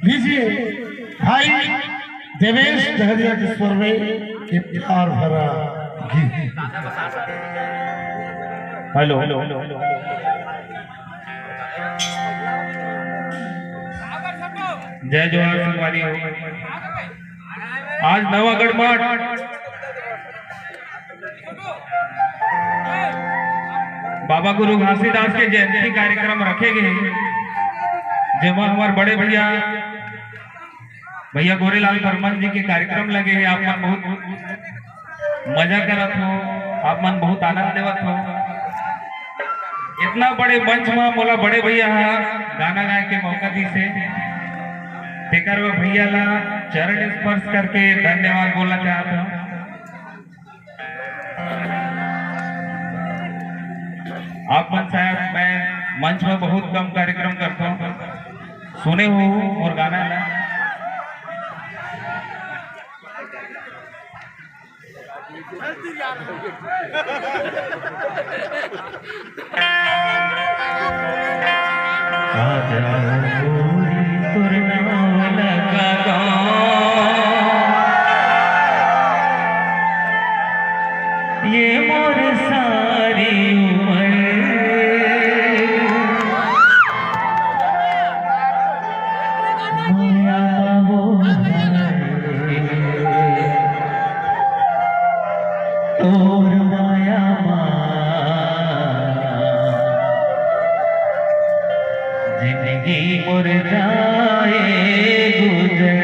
लीजिए भाई देवेश दहरिया के स्वर में ये प्यार भरा गीत। हेलो जय जोहार संगवारी हो। आज नवागढ़ मठ बाबा गुरु घासीदास के जयंती कार्यक्रम रखे गए, जेमा हमारे बड़े भैया गोरेलाल बर्मन जी के कार्यक्रम लगे हैं। आप मन बहुत मजा करत हो, आप मन बहुत आनंद देवत हो। इतना बड़े मंच में मोला बड़े भैया गाना गाए के मौका दी से तेकर भैया ला चरण स्पर्श करके धन्यवाद बोलना चाहता हूँ। आप मन शायद मैं मंच में बहुत कम कार्यक्रम करता हूँ, सुने हो और गाना ला ये मोर सारी उम्र माया तोर माया जिंदगी मोर जाए गुजर।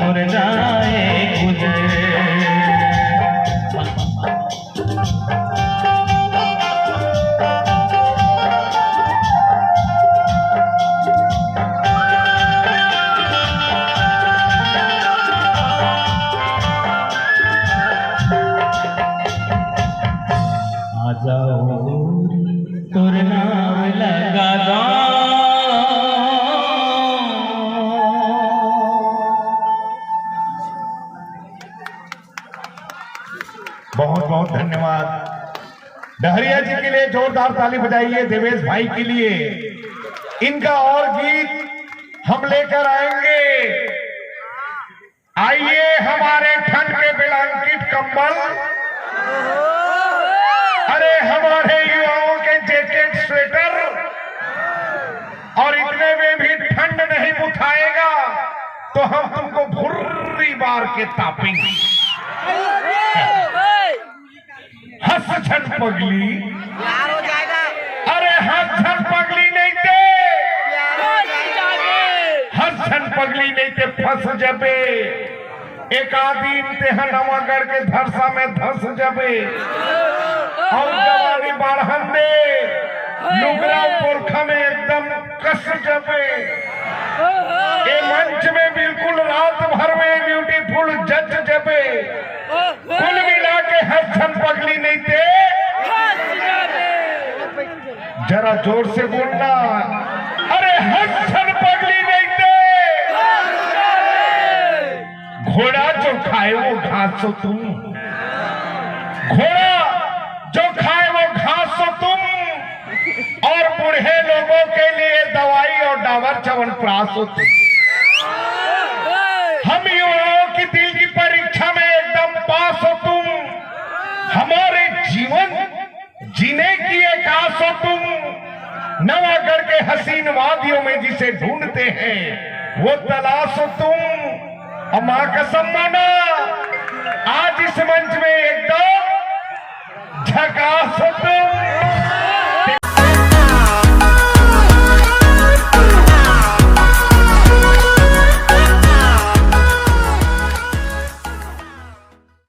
मुरझाए गुजर। आ जाओ तोर नाम लगा दो। बहुत बहुत धन्यवाद। डहरिया जी के लिए जोरदार ताली बजाइए। देवेश भाई के लिए इनका और गीत हम लेकर आएंगे। आइए हमारे ठंड के ब्लैंकेट कंबल, अरे हमारे युवाओं के जैकेट स्वेटर, और इतने में भी ठंड नहीं बुझाएगा तो हम तुमको भुर्री बार के तापेंगे। हंस छन पगली, प्यार हो जाएगा। अरे हंस छन पगली नहीं थे, हंस छन पगली नहीं थे फंस जबे। एक आदि नवागढ़ के धरसा में धस जबे, और जवानी बाढ़न दे लुगरा पुरखा में एकदम कस जबे। ये मंच में बिल्कुल रात भर में ब्यूटीफुल जज जबे। कुल मिला के हंसन पगली नहीं थे। जरा जोर से बोलना, अरे हंसन पगली नहीं थे। घोड़ा जो खाए वो घास हो तुम, घोड़ा जो खाए वो घास हो तुम, और बूढ़े लोगों के लिए दवाई और डाबर च्यवनप्राश हो तुम। हम युवाओं की दिल की परीक्षा में एकदम पास हो तुम। हमारे जीवन जीने की एक आस हो तुम। नवागढ़ के हसीन वादियों में जिसे ढूंढते हैं वो तलाश हो तुम। और मां कसम माना, आज इस मंच में एक